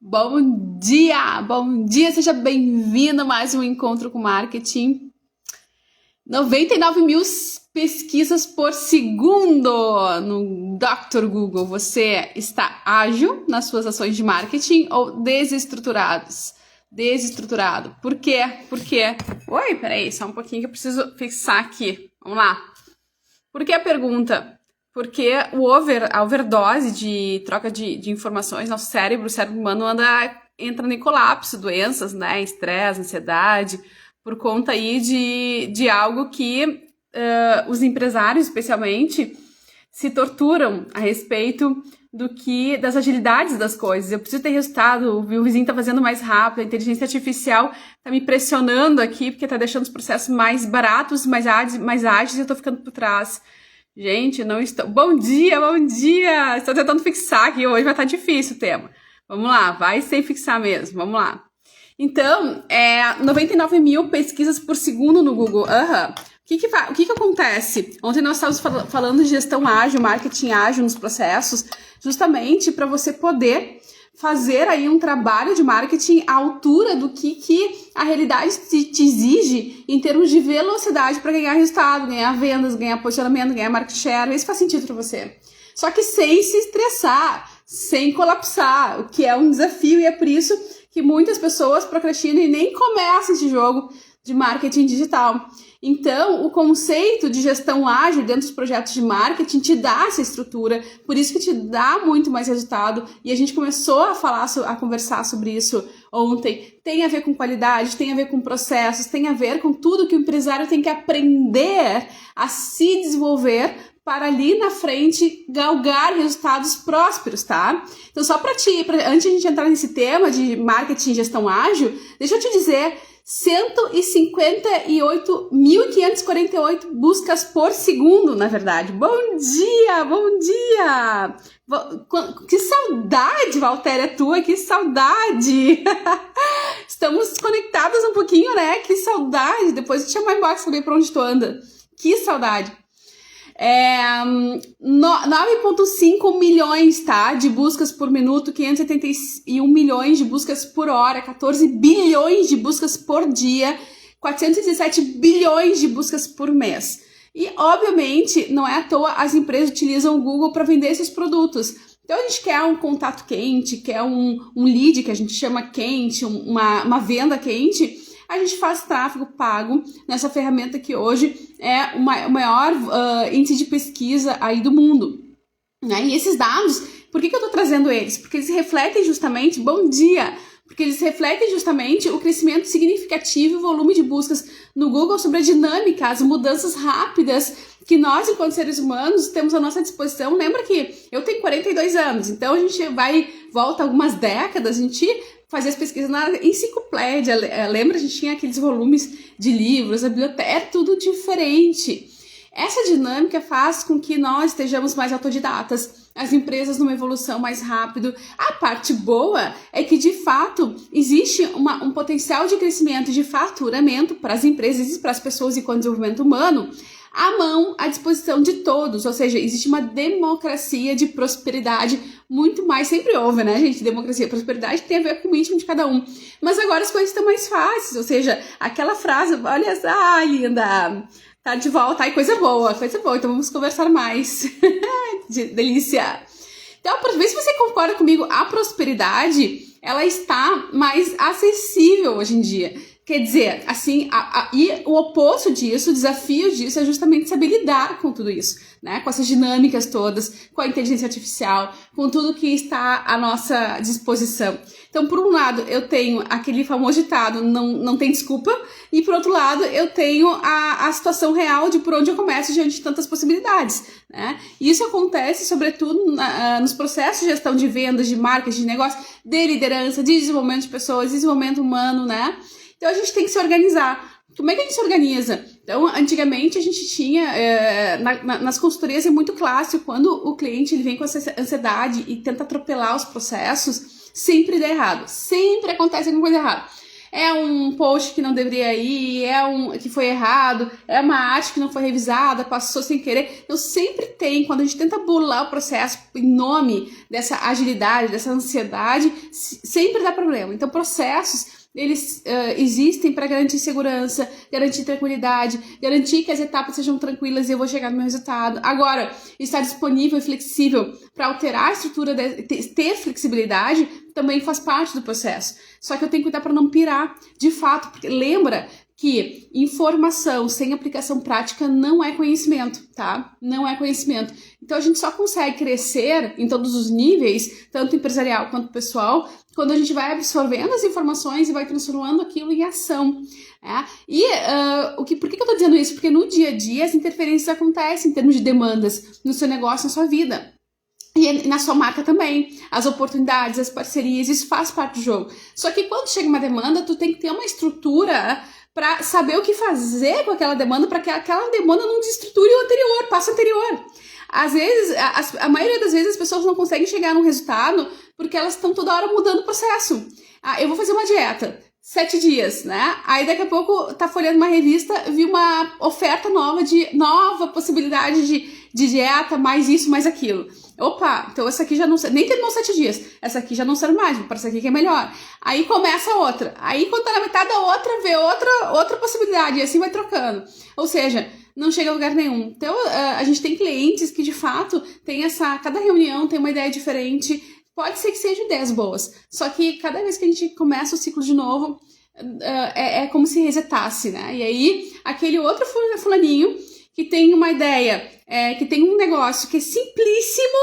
Bom dia, seja bem-vindo a mais um Encontro com Marketing. 99 mil pesquisas por segundo no Dr. Google. Você está ágil nas suas ações de marketing ou desestruturado? Por quê? Oi, peraí, só um pouquinho que eu preciso fixar aqui. Vamos lá. Por que a pergunta? Porque a overdose de troca de informações, o cérebro humano entra em colapso, doenças, né, estresse, ansiedade, por conta aí de algo que os empresários, especialmente, se torturam a respeito das agilidades das coisas. Eu preciso ter resultado, o vizinho tá fazendo mais rápido, a inteligência artificial tá me pressionando aqui, porque tá deixando os processos mais baratos, mais ágeis, e eu tô ficando por trás. Gente, não estou... Bom dia! Estou tentando fixar aqui, hoje vai estar difícil o tema. Vamos lá, vai sem fixar mesmo, vamos lá. Então, 99 mil pesquisas por segundo no Google. O que acontece? Ontem nós estávamos falando de gestão ágil, marketing ágil nos processos, justamente para você poder fazer aí um trabalho de marketing à altura do que a realidade te exige em termos de velocidade para ganhar resultado, ganhar vendas, ganhar posicionamento, ganhar market share. Isso faz sentido para você. Só que sem se estressar, sem colapsar, o que é um desafio, e é por isso que muitas pessoas procrastinam e nem começam esse jogo de marketing digital. Então, o conceito de gestão ágil dentro dos projetos de marketing te dá essa estrutura, por isso que te dá muito mais resultado, e a gente começou a conversar sobre isso ontem. Tem a ver com qualidade, tem a ver com processos, tem a ver com tudo que o empresário tem que aprender a se desenvolver para ali na frente galgar resultados prósperos, tá? Então, só antes de a gente entrar nesse tema de marketing e gestão ágil, deixa eu te dizer, 158.548 buscas por segundo, na verdade. Bom dia! Que saudade, Valtéria, tua, que saudade! Estamos conectadas um pouquinho, né? Que saudade! Depois eu te chamar inbox saber pra onde tu anda. Que saudade! 9,5 milhões, tá? De buscas por minuto, 571 milhões de buscas por hora, 14 bilhões de buscas por dia, 417 bilhões de buscas por mês. E, obviamente, não é à toa as empresas utilizam o Google para vender esses produtos. Então, a gente quer um contato quente, quer um lead, que a gente chama quente, uma venda quente. A gente faz tráfego pago nessa ferramenta que hoje é o maior índice de pesquisa aí do mundo, né? E esses dados, por que eu estou trazendo eles? Porque eles refletem justamente, porque eles refletem justamente o crescimento significativo e o volume de buscas no Google sobre a dinâmica, as mudanças rápidas que nós, enquanto seres humanos, temos à nossa disposição. Lembra que eu tenho 42 anos, então a gente volta algumas décadas, a gente fazia as pesquisas na enciclopédia, lembra? A gente tinha aqueles volumes de livros, a biblioteca, é tudo diferente. Essa dinâmica faz com que nós estejamos mais autodidatas, as empresas numa evolução mais rápido. A parte boa é que, de fato, existe um potencial de crescimento e de faturamento para as empresas e para as pessoas e com o desenvolvimento humano à disposição de todos, ou seja, existe uma democracia de prosperidade muito mais, sempre houve, né, gente? Democracia e prosperidade tem a ver com o íntimo de cada um, mas agora as coisas estão mais fáceis, ou seja, aquela frase, olha só, linda, tá de volta, coisa boa, então vamos conversar mais. Delícia! Então, vê se você concorda comigo, a prosperidade, ela está mais acessível hoje em dia. Quer dizer, assim, e o oposto disso, o desafio disso é justamente saber lidar com tudo isso, né? Com essas dinâmicas todas, com a inteligência artificial, com tudo que está à nossa disposição. Então, por um lado, eu tenho aquele famoso ditado, não tem desculpa, e por outro lado, eu tenho a situação real de por onde eu começo diante de tantas possibilidades, né? E isso acontece, sobretudo, nos processos de gestão de vendas, de marketing, de negócio, de liderança, de desenvolvimento de pessoas, desenvolvimento humano, né? Então, a gente tem que se organizar. Como é que a gente se organiza? Então, antigamente, a gente tinha, nas consultorias é muito clássico, quando o cliente ele vem com essa ansiedade e tenta atropelar os processos, sempre dá errado. Sempre acontece alguma coisa errada. é um post que não deveria ir, que foi errado, é uma arte que não foi revisada, passou sem querer. Então sempre tem, quando a gente tenta burlar o processo em nome dessa agilidade, dessa ansiedade, sempre dá problema. Então processos, eles existem para garantir segurança, garantir tranquilidade, garantir que as etapas sejam tranquilas e eu vou chegar no meu resultado. Agora, estar disponível e flexível para alterar a estrutura, ter flexibilidade, também faz parte do processo. Só que eu tenho que cuidar para não pirar, de fato, porque lembra que informação sem aplicação prática não é conhecimento, tá? Não é conhecimento. Então a gente só consegue crescer em todos os níveis, tanto empresarial quanto pessoal, quando a gente vai absorvendo as informações e vai transformando aquilo em ação. Por que eu tô dizendo isso? Porque no dia a dia as interferências acontecem em termos de demandas no seu negócio, na sua vida. E na sua marca também, as oportunidades, as parcerias, isso faz parte do jogo. Só que quando chega uma demanda, tu tem que ter uma estrutura para saber o que fazer com aquela demanda, para que aquela demanda não destruture o passo anterior. Às vezes, a maioria das vezes as pessoas não conseguem chegar num resultado porque elas estão toda hora mudando o processo. Eu vou fazer uma dieta, 7 dias, né? Aí daqui a pouco tá folheando uma revista, vi uma oferta nova possibilidade de dieta, mais isso, mais aquilo. Opa, então essa aqui já não serve, nem terminou 7 dias, essa aqui já não serve mais, vou para essa aqui que é melhor. Aí começa outra, aí quando tá na metade da outra, vê outra possibilidade, e assim vai trocando. Ou seja, não chega a lugar nenhum. Então a gente tem clientes que de fato tem cada reunião tem uma ideia diferente, pode ser que sejam ideias boas, só que cada vez que a gente começa o ciclo de novo, é como se resetasse, né? E aí aquele outro fulaninho que tem uma ideia, que tem um negócio que é simplíssimo,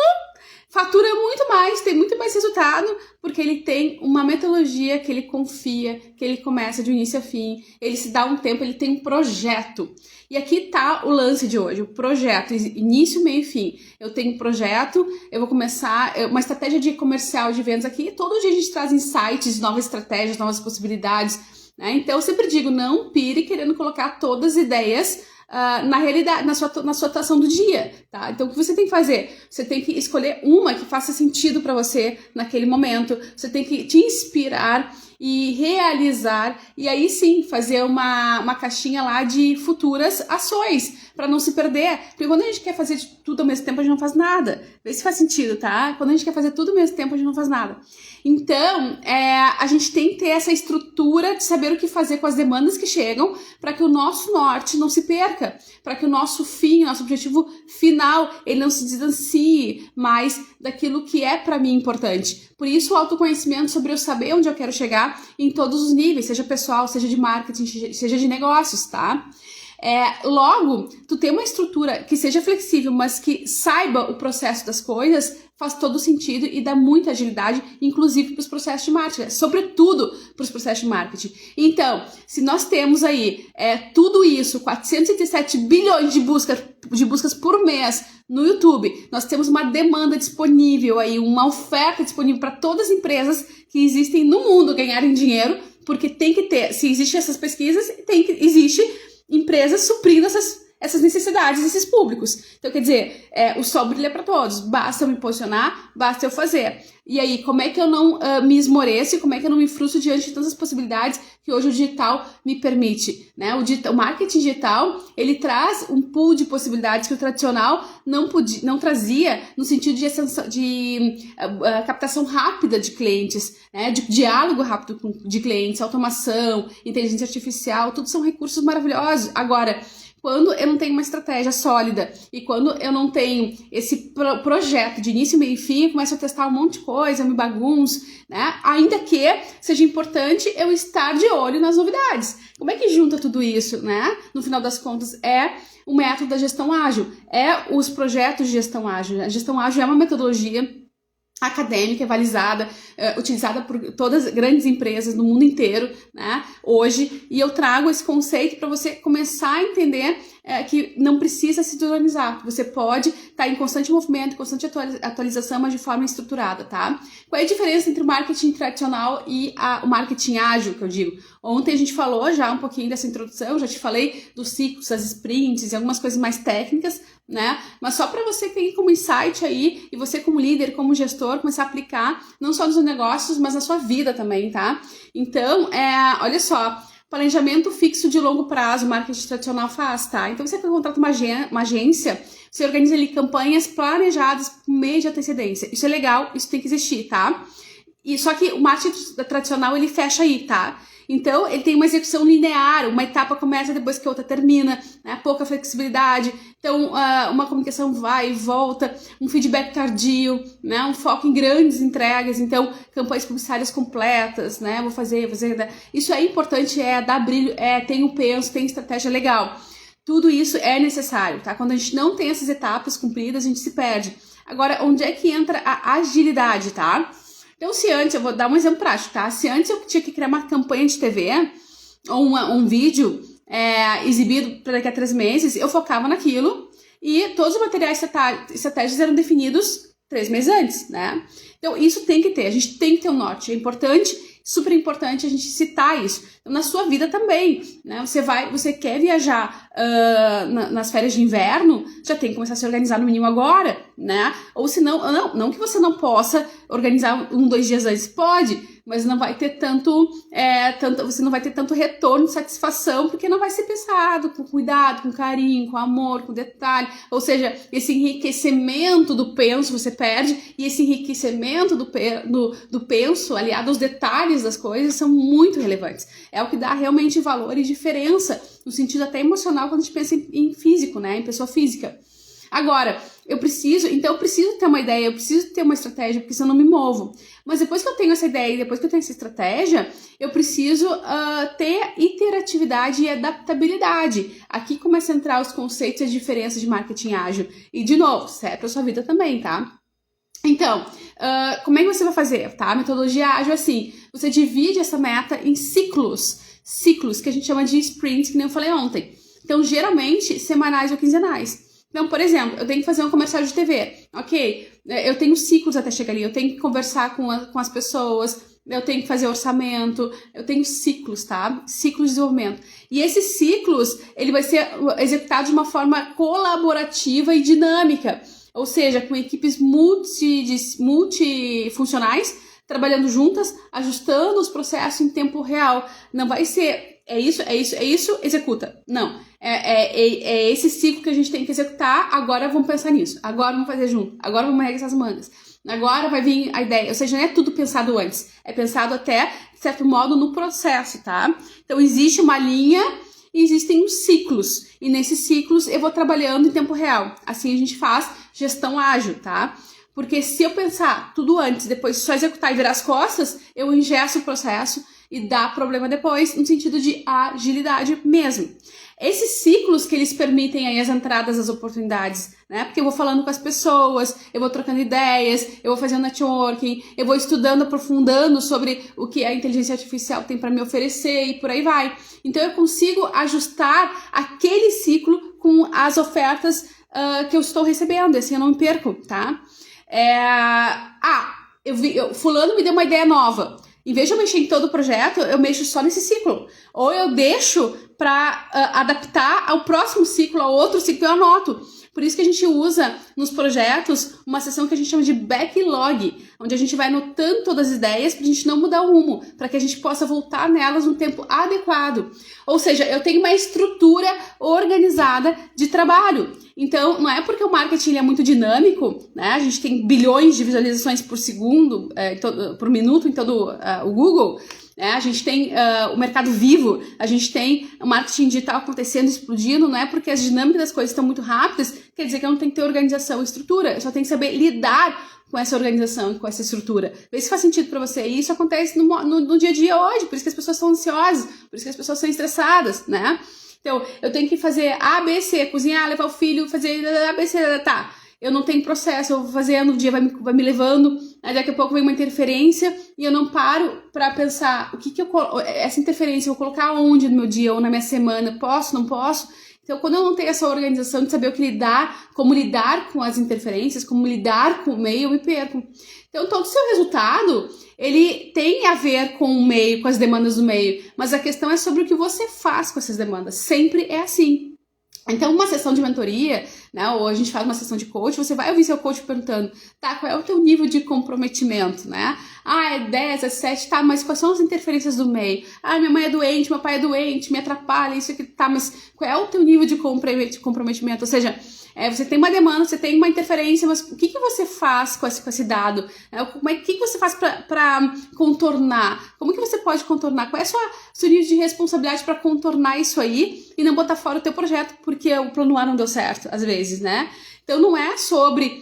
fatura muito mais, tem muito mais resultado, porque ele tem uma metodologia que ele confia, que ele começa de início a fim, ele se dá um tempo, ele tem um projeto. E aqui tá o lance de hoje, o projeto, início, meio e fim. Eu tenho um projeto, eu vou começar uma estratégia de comercial de vendas aqui, todo dia a gente traz insights, novas estratégias, novas possibilidades, né? Então eu sempre digo, não pire querendo colocar todas as ideias na realidade, na sua atuação do dia, tá? Então o que você tem que fazer? Você tem que escolher uma que faça sentido para você naquele momento, você tem que te inspirar e realizar, e aí sim fazer uma caixinha lá de futuras ações, para não se perder, porque quando a gente quer fazer tudo ao mesmo tempo, a gente não faz nada. Vê se faz sentido, tá? Quando a gente quer fazer tudo ao mesmo tempo, a gente não faz nada. Então, a gente tem que ter essa estrutura de saber o que fazer com as demandas que chegam, para que o nosso norte não se perca, para que o nosso fim, nosso objetivo final, ele não se distancie mais daquilo que é para mim importante. Por isso, o autoconhecimento sobre eu saber onde eu quero chegar em todos os níveis, seja pessoal, seja de marketing, seja de negócios, tá? Logo, tu ter uma estrutura que seja flexível, mas que saiba o processo das coisas, faz todo sentido e dá muita agilidade, inclusive para os processos de marketing, sobretudo para os processos de marketing. Então, se nós temos aí tudo isso, 407 bilhões de buscas por mês no YouTube, nós temos uma demanda disponível aí, uma oferta disponível para todas as empresas que existem no mundo ganharem dinheiro, porque tem que ter, se existem essas pesquisas, existe empresas suprindo essas necessidades desses públicos. Então, quer dizer, o sol brilha para todos. Basta eu me posicionar, basta eu fazer. E aí, como é que eu não me esmoreço, como é que eu não me frustro diante de todas as possibilidades que hoje o digital me permite, né? O marketing digital, ele traz um pool de possibilidades que o tradicional não trazia, no sentido de captação rápida de clientes, né? De diálogo rápido de clientes, automação, inteligência artificial, tudo são recursos maravilhosos. Agora, quando eu não tenho uma estratégia sólida e quando eu não tenho esse projeto de início, meio e fim, eu começo a testar um monte de coisa, eu me bagunço, né? Ainda que seja importante eu estar de olho nas novidades. Como é que junta tudo isso, né? No final das contas, o método da gestão ágil, os projetos de gestão ágil. A gestão ágil é uma metodologia acadêmica, avalizada, utilizada por todas as grandes empresas no mundo inteiro, né, hoje, e eu trago esse conceito para você começar a entender que não precisa se desorganizar, você pode estar em constante movimento, constante atualização, mas de forma estruturada, tá? Qual é a diferença entre o marketing tradicional e o marketing ágil, que eu digo? Ontem a gente falou já um pouquinho dessa introdução, já te falei dos ciclos, das sprints e algumas coisas mais técnicas, né? Mas só para você ter como insight aí, e você como líder, como gestor, começar a aplicar, não só nos negócios, mas na sua vida também, tá? Então, olha só, planejamento fixo de longo prazo, o marketing tradicional faz, tá? Então, você contrata uma agência, você organiza ali campanhas planejadas com mês de antecedência. Isso é legal, isso tem que existir, tá? Só que o marketing tradicional, ele fecha aí, tá? Então, ele tem uma execução linear, uma etapa começa depois que a outra termina, né? Pouca flexibilidade. Então, uma comunicação vai e volta, um feedback tardio, né? Um foco em grandes entregas, então, campanhas publicitárias completas, né? Vou fazer. Isso é importante, dar brilho, tem o penso, tem estratégia legal. Tudo isso é necessário, tá? Quando a gente não tem essas etapas cumpridas, a gente se perde. Agora, onde é que entra a agilidade, tá? Então, se antes, eu vou dar um exemplo prático, tá? Se antes eu tinha que criar uma campanha de TV ou um vídeo exibido para daqui a 3 meses, eu focava naquilo e todos os materiais estratégias eram definidos 3 meses antes, né? Então, isso tem que ter, a gente tem que ter um norte, é importante, super importante a gente citar isso. Então, na sua vida também, né? Você quer viajar nas férias de inverno, já tem que começar a se organizar no mínimo agora, né? Ou se não que você não possa organizar 2 dias antes, pode, mas não vai ter você não vai ter tanto retorno de satisfação, porque não vai ser pensado com cuidado, com carinho, com amor, com detalhe. Ou seja, esse enriquecimento do penso você perde, e esse enriquecimento do penso, aliado aos detalhes das coisas, são muito relevantes. É o que dá realmente valor e diferença, no sentido até emocional, quando a gente pensa em físico, né? Em pessoa física. Agora, eu preciso ter uma ideia, eu preciso ter uma estratégia, porque senão eu não me movo. Mas depois que eu tenho essa ideia, depois que eu tenho essa estratégia, eu preciso ter iteratividade e adaptabilidade. Aqui começa a entrar os conceitos e as diferenças de marketing ágil. E, de novo, serve para sua vida também, tá? Então, como é que você vai fazer, tá? A metodologia ágil é assim, você divide essa meta em ciclos que a gente chama de sprint, que nem eu falei ontem. Então, geralmente, semanais ou quinzenais. Então, por exemplo, eu tenho que fazer um comercial de TV, ok? Eu tenho ciclos até chegar ali, eu tenho que conversar com as pessoas, eu tenho que fazer orçamento, eu tenho ciclos, tá? Ciclos de desenvolvimento. E esses ciclos, ele vai ser executado de uma forma colaborativa e dinâmica, ou seja, com equipes multifuncionais, trabalhando juntas, ajustando os processos em tempo real. Não vai ser, é isso, executa. Não. É esse ciclo que a gente tem que executar, agora vamos pensar nisso, agora vamos fazer junto, agora vamos arregaçar as mangas, agora vai vir a ideia, ou seja, não é tudo pensado antes, é pensado até, de certo modo, no processo, tá? Então, existe uma linha e existem os ciclos, e nesses ciclos eu vou trabalhando em tempo real, assim a gente faz gestão ágil, tá? Porque se eu pensar tudo antes, depois só executar e virar as costas, eu engesso o processo e dá problema depois, no sentido de agilidade mesmo. Esses ciclos que eles permitem aí as entradas das oportunidades, né? Porque eu vou falando com as pessoas, eu vou trocando ideias, eu vou fazendo networking, eu vou estudando, aprofundando sobre o que a inteligência artificial tem para me oferecer e por aí vai. Então eu consigo ajustar aquele ciclo com as ofertas que eu estou recebendo, assim eu não me perco, tá? Fulano me deu uma ideia nova. Em vez de eu mexer em todo o projeto, eu mexo só nesse ciclo. Ou eu deixo para adaptar ao próximo ciclo, ao outro ciclo, eu anoto. Por isso que a gente usa nos projetos uma seção que a gente chama de backlog, onde a gente vai anotando todas as ideias para a gente não mudar o rumo, para que a gente possa voltar nelas no tempo adequado. Ou seja, eu tenho uma estrutura organizada de trabalho. Então, não é porque o marketing é muito dinâmico, né? A gente tem bilhões de visualizações por segundo, por minuto em todo o Google, né? A gente tem o mercado vivo, a gente tem o marketing digital acontecendo, explodindo, não é porque as dinâmicas das coisas estão muito rápidas, quer dizer que eu não tenho que ter organização e estrutura, eu só tenho que saber lidar com essa organização e com essa estrutura. Vê se faz sentido pra você. E isso acontece no dia a dia hoje, por isso que as pessoas são ansiosas, por isso que as pessoas são estressadas, né? Então, eu tenho que fazer A, B, C, cozinhar, levar o filho, fazer A, B, C, tá. Eu não tenho processo, eu vou fazendo, o dia vai me levando, aí daqui a pouco vem uma interferência e eu não paro pra pensar essa interferência eu vou colocar onde no meu dia ou na minha semana, posso, não posso? Então, quando eu não tenho essa organização de saber como lidar com as interferências, como lidar com o meio, eu me perco. Então, todo o seu resultado, ele tem a ver com o meio, com as demandas do meio, mas a questão é sobre o que você faz com essas demandas. Sempre é assim. Então, uma sessão de mentoria, né, ou a gente faz uma sessão de coach, você vai ouvir seu coach perguntando, tá, qual é o teu nível de comprometimento, né? Ah, é 10, é 7, tá, mas quais são as interferências do meio? Ah, minha mãe é doente, meu pai é doente, me atrapalha, isso aqui, tá, mas qual é o teu nível de comprometimento? Ou seja, você tem uma demanda, você tem uma interferência, mas o que você faz com esse dado? O que você faz para contornar? Como que você pode contornar? Qual é o seu nível de responsabilidade para contornar isso aí e não botar fora o teu projeto porque o plano A não deu certo, às vezes, né? Então não é sobre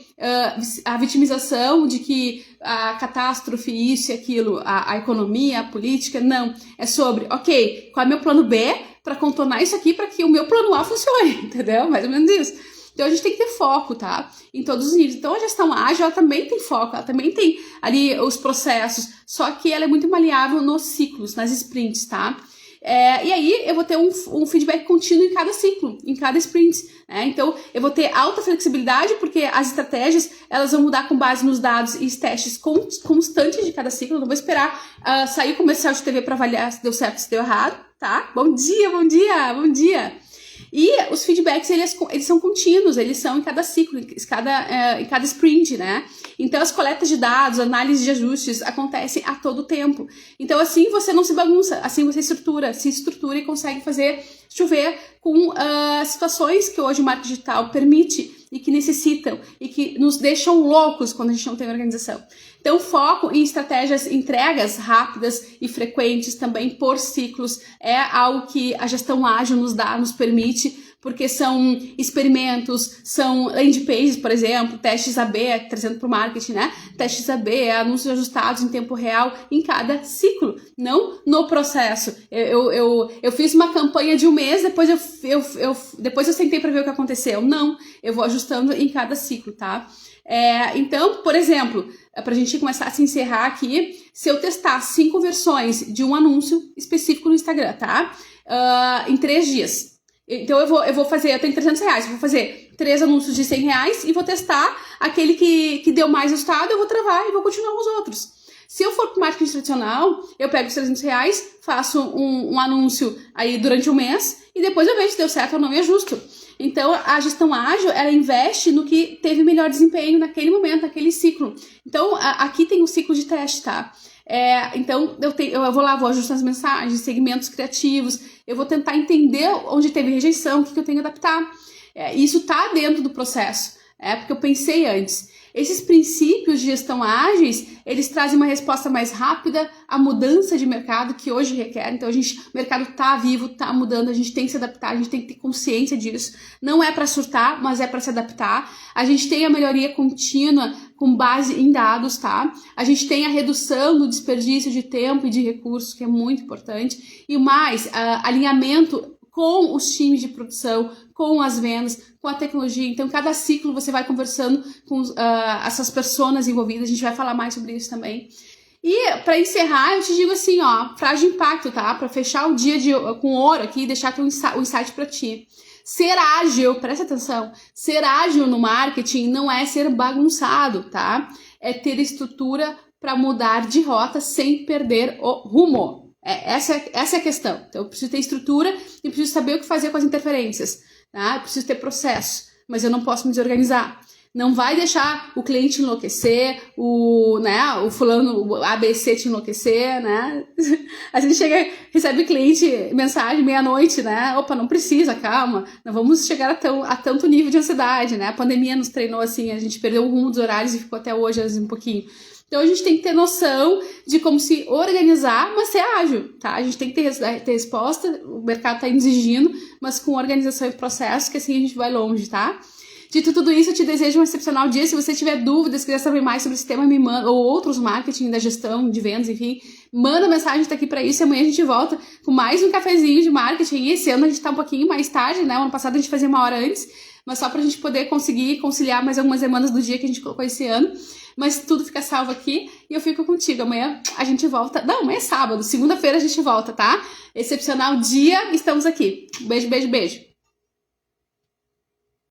a vitimização de que a catástrofe, isso e aquilo, a economia, a política, não. É sobre, ok, qual é o meu plano B para contornar isso aqui para que o meu plano A funcione, entendeu? Mais ou menos isso. Então, a gente tem que ter foco, tá? Em todos os níveis. Então, a gestão ágil, ela também tem foco, ela também tem ali os processos, só que ela é muito maleável nos ciclos, nas sprints, tá? E aí, eu vou ter um feedback contínuo em cada ciclo, em cada sprint, né? Então, eu vou ter alta flexibilidade, porque as estratégias, elas vão mudar com base nos dados e testes constantes de cada ciclo. Eu não vou esperar sair o comercial de TV para avaliar se deu certo, se deu errado, tá? Bom dia, bom dia, bom dia! E os feedbacks, eles são contínuos, eles são em cada ciclo, em cada sprint, né? Então, as coletas de dados, análise de ajustes acontecem a todo tempo. Então, assim você não se bagunça, assim você se estrutura e consegue fazer chover com situações que hoje o marketing digital permite e que necessitam e que nos deixam loucos quando a gente não tem organização. Então, foco em estratégias, entregas rápidas e frequentes também por ciclos é algo que a gestão ágil nos permite, porque são experimentos, são landing pages, por exemplo, testes AB, trazendo para o marketing, né? Testes AB, anúncios ajustados em tempo real em cada ciclo, não no processo. Eu fiz uma campanha de um mês, depois eu sentei para ver o que aconteceu. Não, eu vou ajustando em cada ciclo, tá? Então, por exemplo, para a gente começar a se encerrar aqui, se eu testar 5 versões de um anúncio específico no Instagram, tá? Em 3 dias. Então eu vou fazer, eu tenho R$300, eu vou fazer 3 anúncios de R$100 e vou testar aquele que deu mais resultado, eu vou travar e vou continuar com os outros. Se eu for para o marketing tradicional, eu pego os R$300, faço um anúncio aí durante um mês e depois eu vejo se deu certo ou não e ajusto. Então, a gestão ágil, ela investe no que teve melhor desempenho naquele momento, naquele ciclo. Então, aqui tem um ciclo de teste, tá? Então, eu vou lá, vou ajustar as mensagens, segmentos criativos, eu vou tentar entender onde teve rejeição, o que eu tenho que adaptar. Isso tá dentro do processo, porque eu pensei antes. Esses princípios de gestão ágeis, eles trazem uma resposta mais rápida à mudança de mercado que hoje requer. Então, o mercado tá vivo, tá mudando, a gente tem que se adaptar, a gente tem que ter consciência disso. Não é para surtar, mas é para se adaptar. A gente tem a melhoria contínua com base em dados, tá? A gente tem a redução do desperdício de tempo e de recursos, que é muito importante. E mais, alinhamento com os times de produção, com as vendas, com a tecnologia. Então, cada ciclo você vai conversando com essas pessoas envolvidas. A gente vai falar mais sobre isso também. E, para encerrar, eu te digo assim, frase de impacto, tá? Para fechar o dia com ouro aqui e deixar o insight para ti. Ser ágil, presta atenção, ser ágil no marketing não é ser bagunçado, tá? É ter estrutura para mudar de rota sem perder o rumo. Essa é a questão. Então, eu preciso ter estrutura e preciso saber o que fazer com as interferências. Tá? Eu preciso ter processo, mas eu não posso me desorganizar. Não vai deixar o cliente enlouquecer, o fulano, o ABC te enlouquecer, né? A gente recebe cliente, mensagem meia-noite, né? Opa, não precisa, calma. Não vamos chegar a tanto nível de ansiedade, né? A pandemia nos treinou assim, a gente perdeu o rumo dos horários e ficou até hoje um pouquinho. Então, a gente tem que ter noção de como se organizar, mas ser ágil, tá? A gente tem que ter resposta, o mercado tá exigindo, mas com organização e processo, que assim a gente vai longe, tá? Dito tudo isso, eu te desejo um excepcional dia. Se você tiver dúvidas, quiser saber mais sobre esse tema, me manda, ou outros marketing da gestão, de vendas, enfim, manda mensagem, tá aqui pra isso, e amanhã a gente volta com mais um cafezinho de marketing. E esse ano a gente tá um pouquinho mais tarde, né? O ano passado a gente fazia 1 hora antes, mas só pra gente poder conseguir conciliar mais algumas semanas do dia que a gente colocou esse ano. Mas tudo fica salvo aqui e eu fico contigo. Amanhã a gente volta. Não, amanhã é sábado. Segunda-feira a gente volta, tá? Excepcional dia, estamos aqui. Beijo, beijo, beijo.